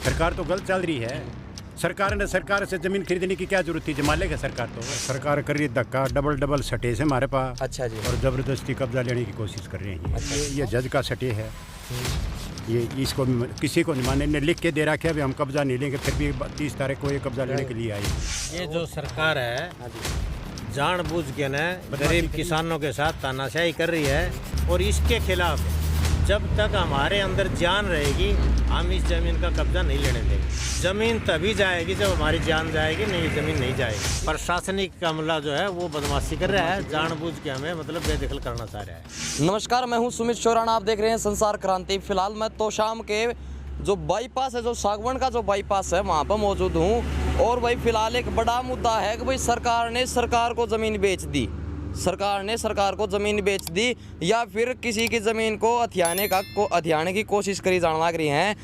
सरकार तो गलत चल रही है। सरकार से जमीन खरीदने की क्या जरूरत थी, जमा लेगा सरकार तो। सरकार कर रही है धक्का, डबल सटे से हमारे पास। अच्छा जी। और ज़बरदस्ती कब्जा लेने की कोशिश कर रहे हैं। अच्छा। ये जज का सटे है, ये इसको किसी को नहीं माने, ने लिख के दे रखा है अभी हम कब्जा नहीं लेंगे, फिर भी 30 तारीख को ये कब्जा लेने के लिए आई। ये जो सरकार है जानबूझ के न गरीब किसानों के साथ तानाशाही कर रही है, और इसके खिलाफ जब तक हमारे अंदर जान रहेगी हम इस ज़मीन का कब्जा नहीं लेने देंगे। ज़मीन तभी जाएगी जब हमारी जान जाएगी, नहीं ज़मीन नहीं जाएगी। प्रशासनिक अमला जो है वो बदमाशी कर रहा है, जानबूझ के हमें मतलब बेदखल करना चाह रहा है। नमस्कार, मैं हूं सुमित चौराना, आप देख रहे हैं संसार क्रांति। फिलहाल मैं तो शाम के जो बाईपास है, जो सागवान का जो बाईपास है, वहाँ पर मौजूद हूँ। और भाई फिलहाल एक बड़ा मुद्दा है कि भाई सरकार को ज़मीन बेच दी, सरकार को ज़मीन बेच दी, या फिर किसी की ज़मीन को हथियाने की कोशिश करी जाने लग रही है।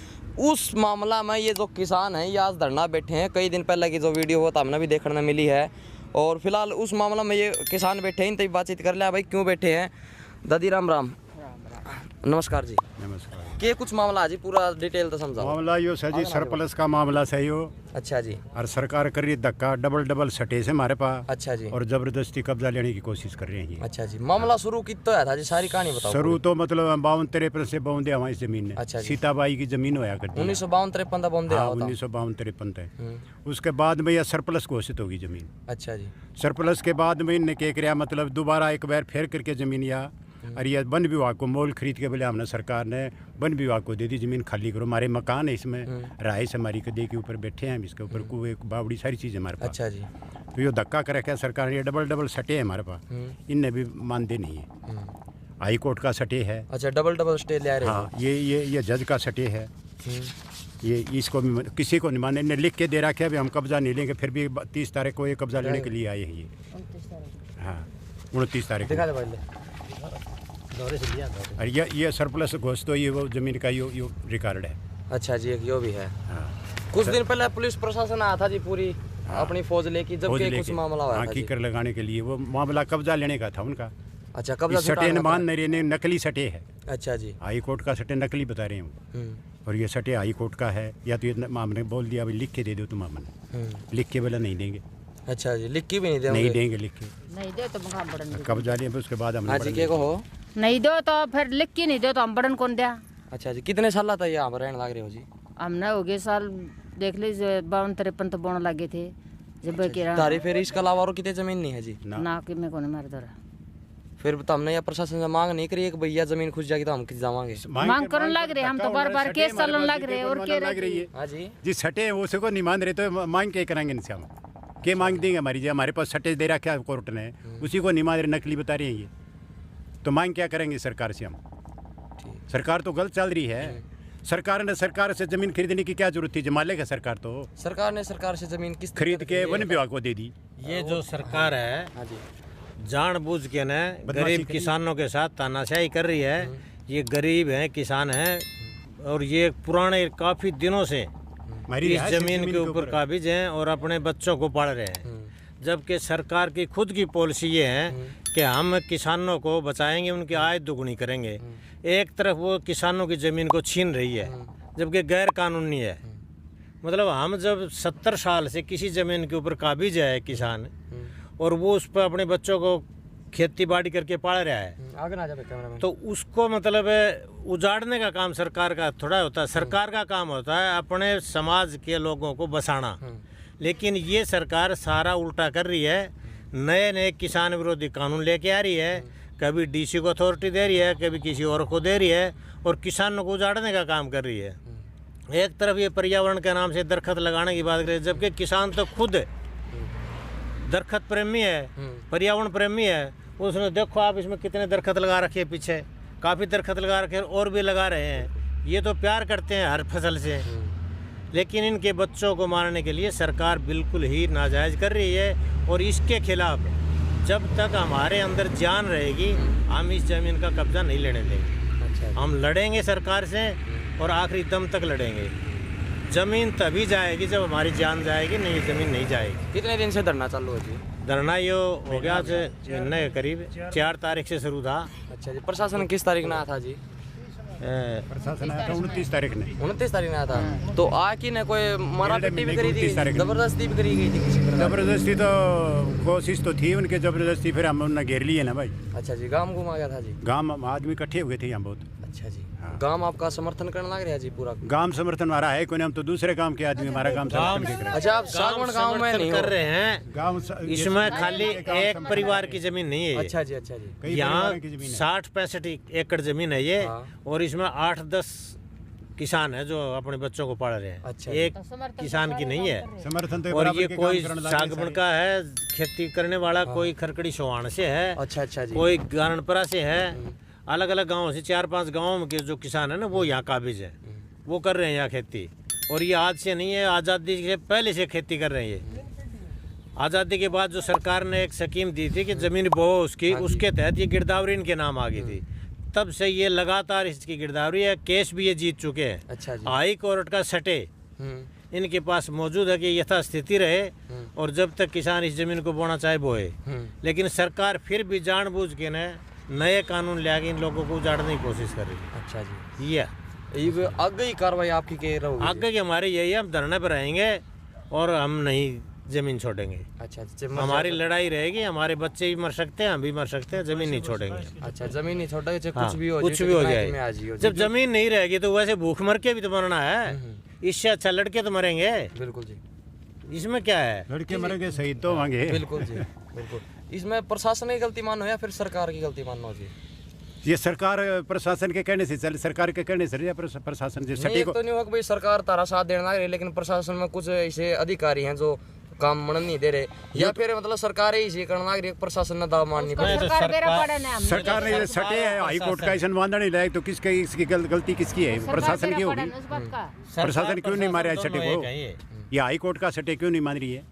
उस मामला में ये जो किसान हैं ये आज धरना बैठे हैं। कई दिन पहले की जो वीडियो वो तो हमने भी देखने में मिली है, और फिलहाल उस मामला में ये किसान बैठे हैं। तभी बातचीत कर लिया भाई क्यों बैठे हैं। दादी राम राम। नमस्कार जी। नमस्कार। के कुछ मामला है जी, पूरा डिटेल तो समझाओ। मामला यो सर जी, सरप्लस का मामला सही हो। अच्छा जी। और सरकार कर रही है धक्का, डबल सटे से हमारे पास। अच्छा जी। और ज़बरदस्ती कब्जा लेने की कोशिश कर रहे हैं। अच्छा जी। मामला शुरू कितना था जी, सारी कहानी बताओ। शुरू तो मतलब 52-53 से बौंदे हमारी जमीन ने। अच्छा जी। सीताबाई की जमीन होया करती 1952-53 का बौंदे। 1952-53 उसके बाद में यह सरप्लस घोषित होगी जमीन। अच्छा जी। सरप्लस के बाद में इनने क्या किया, मतलब दोबारा एक बार फेर करके जमीन या और यह वन विभाग को मोल खरीद के बोले हमने, सरकार ने वन विभाग को दे दी जमीन, खाली करो। हमारे मकान है इसमें, राइस हमारी कदे के ऊपर बैठे हैं हम, इसके ऊपर कुएं बावड़ी सारी चीज़ हमारे पास। अच्छा जी। तो ये धक्का कर रखा है सरकार ने, ये डबल सटे है हमारे पास, इनने भी मानते नहीं है। हाई कोर्ट का सटे है। अच्छा, डबल स्टे ले आ रहे हैं। हाँ, ये जज का सटे है, ये इसको किसी को नहीं माने, ने लिख के दे रखा है अभी हम कब्जा नहीं लेंगे, फिर भी 30 तारीख को ये कब्जा लेने के लिए आए हैं ये। हाँ, 29 तारीख को। और ये सरप्लस घोषित, तो ये वो जमीन का यो रिकॉर्ड है। अच्छा जी, एक यो भी है। हाँ। कुछ दिन पहले पुलिस प्रशासन आया था जी, पूरी अपनी फौज लेके, जबकि कुछ मामला हुआ था। कीकर लगाने के लिए वो मामला कब्जा लेने का था उनका। अच्छा, कब्जा सटे मान नहीं रहे, नकली सटे है। अच्छा जी। हाई कोर्ट का सटे नकली बता रहे हैं, और ये सटे हाई कोर्ट का है। या तो ये हमने बोल दिया लिख के दे दो तुम, हमने लिख के बोला नहीं देंगे। अच्छा जी, लिख के भी नहीं देंगे लिख के नहीं दे तो कब्जा ले, उसके बाद हम हो नहीं दो तो फिर लिख के नहीं दो तो हम बड़न कौन दिया। अच्छा जी। कितने साल था यहाँ पर रहने लग रहे हो जी? हमने हो गए साल देख लीजिए 52-53 तो बोने लगे थे जब तारी। फिर इसके अलावा और कितने जमीन नहीं है जी? ना कि मैं कौन मार दो। फिर तो हमने या प्रशासन से मांग नहीं करी कि भैया जमीन खुश जाएगी तो हम किस जावांगे? मांग करने लग रहे, हम तो बार केस चलन लग रहे और क्या लग रही है। हाँ जी। जी सटे है उसको नहीं मान रहे तो मांग क्या करेंगे इनसे हम? क्या मांग देंगे हमारी? जो हमारे पास सटे दे रखा है कोर्ट ने, उसी को नहीं मान रहे, नकली बता रहे हैं ये, तो मांग क्या करेंगे सरकार से हम? सरकार तो गलत चल रही है। सरकार से जमीन खरीदने की क्या जरूरत थी, जमा लेगा सरकार तो। सरकार से जमीन किस खरीद के वन विभाग को दे दी। ये जो सरकार है जानबूझ के न गरीब किसानों के साथ तानाशाही कर रही है। ये गरीब हैं, किसान हैं, और ये पुराने काफ़ी दिनों से इस जमीन के ऊपर काबिज हैं और अपने बच्चों को पाल रहे हैं। जबकि सरकार की खुद की पॉलिसी ये है कि हम किसानों को बचाएंगे, उनकी आय दुगुनी करेंगे। एक तरफ वो किसानों की ज़मीन को छीन रही है, जबकि गैर कानूनी है। मतलब हम जब 70 साल से किसी ज़मीन के ऊपर काबिज है किसान, और वो उस पर अपने बच्चों को खेती बाड़ी करके पाल रहा है, आगे ना जाए कैमरा में, तो उसको मतलब उजाड़ने का काम सरकार का थोड़ा होता है। सरकार का काम होता है अपने समाज के लोगों को बसाना। लेकिन ये सरकार सारा उल्टा कर रही है, नए किसान विरोधी कानून लेके आ रही है, कभी डीसी को अथॉरिटी दे रही है, कभी किसी और को दे रही है, और किसानों को उजाड़ने का काम कर रही है। एक तरफ ये पर्यावरण के नाम से दरख्त लगाने की बात कर रही है, जबकि किसान तो खुद दरख्त प्रेमी है, पर्यावरण प्रेमी है। उसने देखो आप इसमें कितने दरख्त लगा रखे हैं, पीछे काफ़ी दरख्त लगा रखे हैं, और भी लगा रहे हैं। ये तो प्यार करते हैं हर फसल से, लेकिन इनके बच्चों को मारने के लिए सरकार बिल्कुल ही नाजायज़ कर रही है। और इसके खिलाफ जब तक हमारे अंदर जान रहेगी हम इस ज़मीन का कब्जा नहीं लेने देंगे। अच्छा। हम लड़ेंगे सरकार से और आखिरी दम तक लड़ेंगे। ज़मीन तभी जाएगी जब हमारी जान जाएगी, नहीं ज़मीन नहीं जाएगी। कितने दिन से धरना चालू है जी? धरना यो हो गया महीने के करीब 4 तारीख से शुरू था। अच्छा जी। प्रशासन किस तारीख में आया था जी? प्रशासन आया था 29 तारीख ने। 29 तारीख में आया था। तो आके ने कोई मारा पिट्टी भी करी थी, 29 तारीख को। जबरदस्ती भी करी गई थी किसी तरह? जबरदस्ती तो कोशिश तो थी उनके, जबरदस्ती फिर हम उन्हें घेर लिए ना भाई। अच्छा जी, गांव घुमा गया था जी? गांव आदमी इकट्ठे हुए थे यहाँ बहुत। अच्छा जी, हाँ। गांव आपका समर्थन करने लग रहा है जी पूरा? गांव समर्थन हमारा है कोई, हम तो दूसरे गांव के आदमी, हमारा गांव समर्थन के करे। अच्छा, आप सागवान गांव में नहीं कर हो? रहे हैं। गांव इसमें खाली एक परिवार की जमीन नहीं है ये। अच्छा जी, अच्छा जी। कई यहाँ परिवारों की जमीन है। 60-65 एकड़ जमीन है ये, हाँ। और इसमें 8-10 किसान है जो अपने बच्चों को पाल रहे हैं। अच्छा। एक किसान की नहीं है। समर्थन तो और बराबर ये के कोई काम करने लगे सागवन सारे। का है, खेती करने वाला कोई खरकड़ी सोहान से है, अच्छा अच्छा जी। कोई गारणपरा से है, अलग अलग गांवों से 4-5 गांवों के जो किसान है ना वो यहाँ काबिज है, वो कर रहे हैं यहाँ खेती। और ये आज से नहीं है, आज़ादी से पहले से खेती कर रहे हैं ये। आज़ादी के बाद जो सरकार ने एक स्कीम दी थी कि ज़मीन बो उसकी, उसके तहत ये गिरदावरी इनके नाम आ गई थी। तब से ये लगातार इसकी गिरदावरी है, केस भी ये जीत चुके हैं। अच्छा जी। हाई कोर्ट का सटे इनके पास मौजूद है कि यथास्थिति रहे, और जब तक किसान इस जमीन को बोना चाहे बोए। लेकिन सरकार फिर भी जानबूझ के नए कानून ले आके इन लोगों को उजाड़ने की कोशिश कर रही है। अच्छा जी, ये ये आगे ही कार्रवाई आपकी के रहोगी? आगे की हमारी यही है, हम धरने पर रहेंगे और हम नहीं जमीन छोड़ेंगे। अच्छा अच्छा, हमारी लड़ाई रहेगी, हमारे बच्चे भी मर सकते हैं, हम भी मर सकते हैं, जमीन नहीं छोड़ेंगे। अच्छा, जमीन नहीं छोड़ोगे, चाहे हाँ, कुछ भी हो कुछ जाए, भी हो कितना जाए। में आ जाइए। जब जमीन नहीं रहेगी तो वैसे भूख मर के भी तो मरना है, इससे अच्छा लड़के तो मरेंगे, बिल्कुल जी, इसमें क्या है। लड़के मरेंगे शहीद तो होंगे। बिल्कुल जी, बिल्कुल। इसमें प्रशासन की गलती मानो या फिर सरकार की गलती मानो जी? ये सरकार प्रशासन के कहने से चले, सरकार के कहने से या प्रशासन से नहीं, सटी एक को तो नहीं होगा कि भाई सरकार तारा साथ देना लग रही है, लेकिन प्रशासन में कुछ ऐसे अधिकारी हैं जो काम मन नहीं दे रहे, या फिर मतलब सरकार ही इसे करना लग रही है, प्रशासन ने दाव माननी पड़ी। सरकार ने सटे है, हाई कोर्ट का ऐसा मानना नहीं लायक, तो किसकी इसकी गलती किसकी है? प्रशासन की होगी। प्रशासन क्यों नहीं मारे सटे को? ये हाई कोर्ट का सटे क्यों नहीं मान रही है?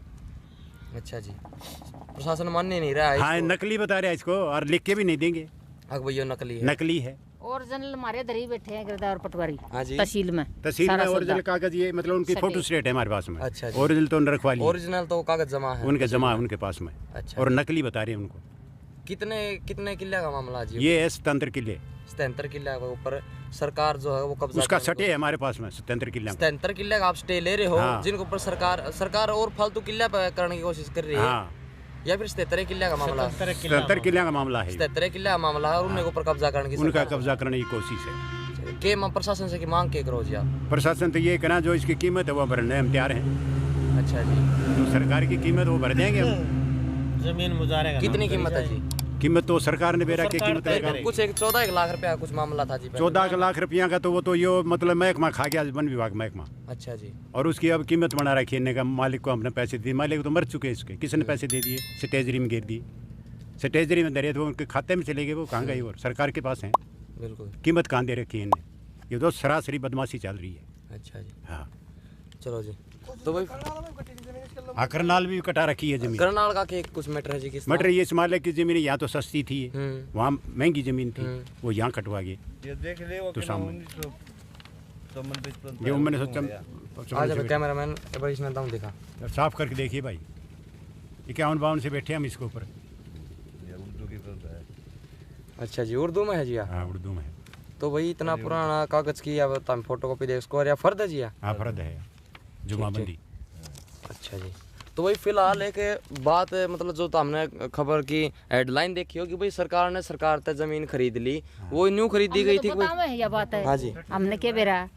अच्छा जी, प्रशासन मानने नहीं रहा है हाँ, इसको। नकली बता रहे हैं इसको, और लिख के भी नहीं देंगे, हाँ भैया, नकली है। नकली है। ओरिजिनल हमारे इधर ही बैठे हैं गिरदावर पटवारी हाँ जी। तहसील में। तहसील में सारा ओरिजिनल सौदा। कागज, ये मतलब उनकी सटे। फोटो स्टेट है हमारे पास में। अच्छा जी। ओरिजिनल तो रखवा लिया, ओरिजिनल तो कागज जमा है उनके जमा है उनके पास में। अच्छा। और नकली बता रहे हैं उनको। कितने कितने किले का मामला जी? ये है 77 किले, 77 किले के ऊपर सरकार जो है वो कब्जा उसका करने सटे है हमारे पास में 77 किले में। 77 किले का आप स्टे ले रहे हो, हाँ। जिनके ऊपर सरकार और फालतू किले पे करने की कोशिश कर रही है, हाँ, या फिर 77 किले का मामला? 77 किले का मामला है। 77 किले का मामला है और उनके ऊपर कब्जा करने की उनका सरकार कब्जा करने की कोशिश है। के प्रशासन से की मांग के करो जी आप? प्रशासन तो ये कहना जो इसकी कीमत है वो भरने हम तैयार हैं। अच्छा जी, जो सरकार की कीमत वो भर देंगे हम। जमीन मुजारे का कितनी नाम कीमत है जी? कीमत तो सरकार ने बेरा की सरकार कीमत तय है। करेगी। कुछ 14 लाख रुपया कुछ मामला था जी पहले। 14 लाख रुपया का तो वो तो यो मतलब महकमा खा गया, वन विभाग महकमा, अच्छा जी, और उसकी अब कीमत बना रखी है। का मालिक को हमने पैसे दिए, मालिक तो मर चुके हैं इसके, किसने पैसे दे दिए? स्टेजरी में गिर दिए, स्टेजरी में दे तो उनके खाते में चले गए, वो कहाँ गए? और सरकार के पास हैं, बिल्कुल। कीमत कहाँ दे रखी है इन्हें? ये तो सरासरी बदमाशी चल रही है। अच्छा जी, हाँ, चलो जी। तो भाई करनाल भी कटा रखी है जमीन। करनाल का के कुछ मैटर है जी? किस मटर ये मालिक की जमीन यहाँ तो सस्ती थी, वहाँ महंगी जमीन थी, वो यहाँ कटवा गई। तो सामने ये 1954 आज कैमरामैन एक बार इसमें दाम दिखा। साफ करके देखिए भाई, 51-52 से बैठे हम इसके ऊपर। अच्छा जी, उर्दू में है जी? हाँ, उर्दू में है। तो भाई इतना पुराना कागज की या फोटो कॉपी दे उसको, या फर्द है जी? हाँ, फर्द है, जुमाबंदी। अच्छा जी। तो भाई फिलहाल एक बात मतलब जो तो हमने खबर की हेडलाइन देखी हो कि भाई सरकार ने जमीन खरीद ली, वो न्यू खरीदी गई थी कोई? है ये बात है। हाँ जी। हमने क्या बेरा?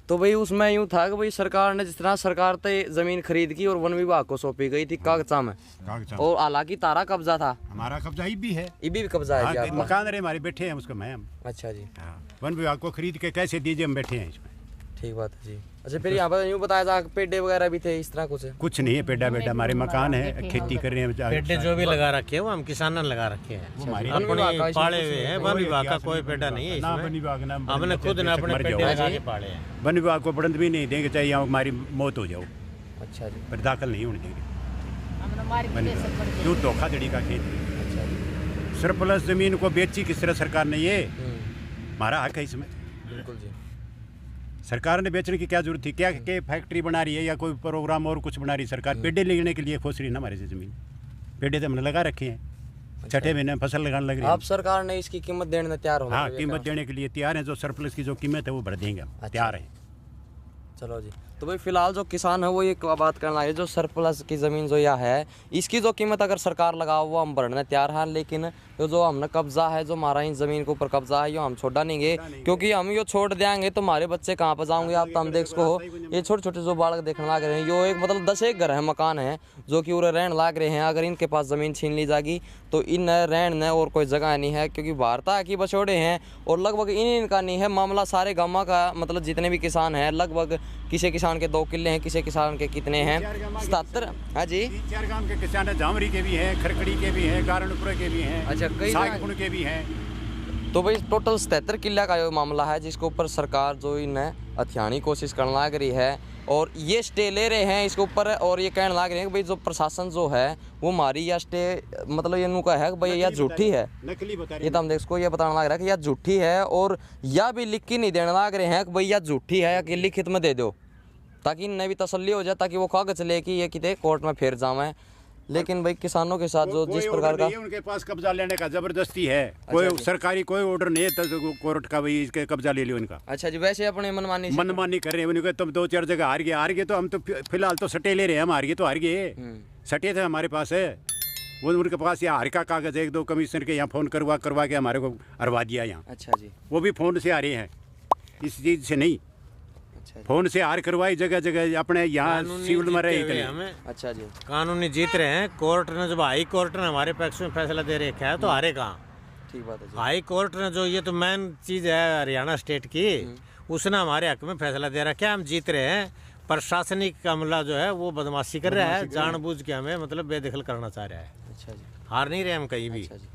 तो भाई उसमें यूँ था कि भाई सरकार ने जिस तरह सरकार ते जमीन खरीद की और वन विभाग को सौंपी गई थी कागजा में, और हालांकि तारा कब्जा था, हमारा कब्जा ये भी है। ये भी कब्जा है हाँ, जी आपका? मकान रहे हमारे बैठे हैं उसको मैं हम। अच्छा जी, हाँ, वन विभाग को खरीद के कैसे दीजिए, हम बैठे हैं इसमें। ठीक बात है जी। अच्छा, फिर यहाँ पर यूँ बताया जा पेड़े वगैरह भी थे, इस तरह कुछ? कुछ नहीं है, पेड़ा बेटा हमारे मकान है, खेती कर रहे हैं। पेड़े जो भी लगा रखे हैं वो हम किसानों ने लगा रखे हैं, हमारी अपने पाले हुए हैं। वन विभाग का कोई पेड़ा नहीं है ना वन इसमें, विभाग ना हमने खुद ने अपने मर पेड़े जाओ। लगा के पाले हैं। वन विभाग को बढ़ंत भी नहीं देंगे, चाहे यहाँ हमारी मौत हो जाओ, अच्छा जी, पर दाखिल नहीं होने देंगे। हमने मार वन के सब विभाग पड़ क्यों धोखाधड़ी का खेत है। अच्छा जी, सरप्लस जमीन को बेची किस तरह सरकार ने? ये हमारा हक है इसमें। बिल्कुल जी। सरकार ने बेचने की क्या जरूरत थी? क्या के फैक्ट्री बना रही है या कोई प्रोग्राम और कुछ बना रही है सरकार? पेड़े लेने के लिए खोस रही है ना हमारे से जमीन। पेड़े तो हमने लगा रखे हैं, छठे महीने में फसल लगाने लग रही अब है। सरकार ने इसकी कीमत देने तैयार होना हाँ, चाहिए कीमत क्या? देने के लिए तैयार है। जो सरप्लस की जो कीमत है वो बढ़ देंगे हम, तैयार है। चलो जी। तो भाई फिलहाल जो किसान है वो ये बात करना है, जो सरप्लस की ज़मीन जो यह है इसकी जो कीमत अगर सरकार लगाओ वो हम भरने तैयार हैं, लेकिन जो हमने कब्जा है, जो हमारा इन ज़मीन के ऊपर कब्जा है, ये हम छोड़ा नहीं गए, क्योंकि हम ये छोड़ देंगे तो हमारे बच्चे कहाँ पर जाएंगे। आप तो हम देख सको हो, ये छोटे छोटे जो बालक देखने लग रहे हैं, यो एक मतलब 10 एक घर है, मकान है जो कि उरे रहने लग रहे हैं। अगर इनके पास ज़मीन छीन ली जाएगी तो इन रहने और कोई जगह नहीं है, क्योंकि भारता की बछोड़े हैं और लगभग इनका नहीं है मामला। सारे गाँव का मतलब जितने भी किसान हैं, लगभग किसी किसान के 2 किले हैं, किसी किसान के कितने हैं 77। हाँ जी, 3-4 गांव के किसान है, जामरी के भी हैं, खरकड़ी के भी हैं, कारणपुर के भी हैं, अच्छा, कई सागपुर के भी हैं। तो भाई टोटल 77 किला का ये मामला है, जिसके ऊपर सरकार जो इन्हें हथियाने कोशिश करने लग रही है और ये स्टे ले रहे हैं इसके ऊपर। और ये कहने लग रहे हैं कि भाई जो प्रशासन जो है वो हमारी या स्टे मतलब ये नुका है कि भाई यह झूठी है, नकली बता रहे ये तो हम देख इसको ये बताने लग रहा है कि यह झूठी है, और या भी लिख के नहीं देने लग रहे हैं कि भाई यह झूठी है, या कि लिखित में दे दो, ताकि इन्हें भी तसल्ली हो जाए, ताकि वो कागज लेके ये कितने कोर्ट में फिर जाए। लेकिन भाई किसानों के साथ जो जिस प्रकार का उनके पास कब्जा लेने का जबरदस्ती है, कोई सरकारी कोई ऑर्डर नहीं है तो कोर्ट का भाई इसके कब्जा ले लियो इनका। अच्छा जी, वैसे अपने मनमानी कर रहे हैं उनके। तुम 2-4 जगह हार गए तो हम तो फिलहाल तो सटे ले रहे हैं, हम हार गए तो हार गए, सटे थे हमारे पास है। वो उनके पास यहाँ हार का कागज है, 1-2 कमिश्नर के यहाँ फ़ोन करवा के हमारे को हरवा दिया यहाँ। अच्छा जी, वो भी फ़ोन से आ रहे हैं, इस चीज़ से नहीं। अच्छा जी, फ़ोन से हार करवाई जगह जगह अपने यहाँ सिविल में रहे इतने। हमें अच्छा जी, कानूनी जीत रहे हैं। कोर्ट ने जब हाई कोर्ट ने हमारे पक्ष में फैसला दे रखा है तो हारे कहाँ। ठीक बात है जी। हाई कोर्ट ने जो ये तो मेन चीज़ है हरियाणा स्टेट की, उसने हमारे हक में फैसला दे रखा है, हम जीत रहे हैं। प्रशासनिक अमला जो है वो बदमाशी कर रहा है, जानबूझ के हमें मतलब बेदखल करना चाह रहा है। अच्छा जी, हार नहीं रहे हम कहीं भी। अच्छा जी।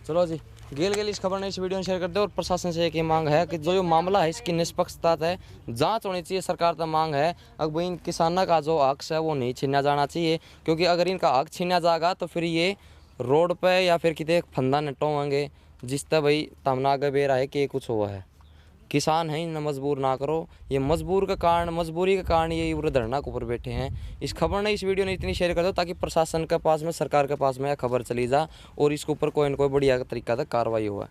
चलो जी, गेल इस खबर ने इस वीडियो में शेयर कर दे। और प्रशासन से एक ही मांग है कि जो ये मामला है इसकी निष्पक्षता है, जांच होनी चाहिए। सरकार का मांग है अब भाई इन किसानों का जो हक है वो नहीं छीना जाना चाहिए, क्योंकि अगर इनका हक छीना जाएगा तो फिर ये रोड पे या फिर कितने फंदा नटो होंगे, जिससे भाई तमना आगे बेरा है कि ये कुछ हुआ है। किसान है, इन्हें मजबूर ना करो। ये मजबूरी के कारण ये पूरे धरना के ऊपर बैठे हैं। इस खबर ने इस वीडियो ने इतनी शेयर कर दो ताकि प्रशासन के पास में, सरकार के पास में यह खबर चली जा और इसके ऊपर कोई न कोई बढ़िया तरीका से कार्रवाई हुआ।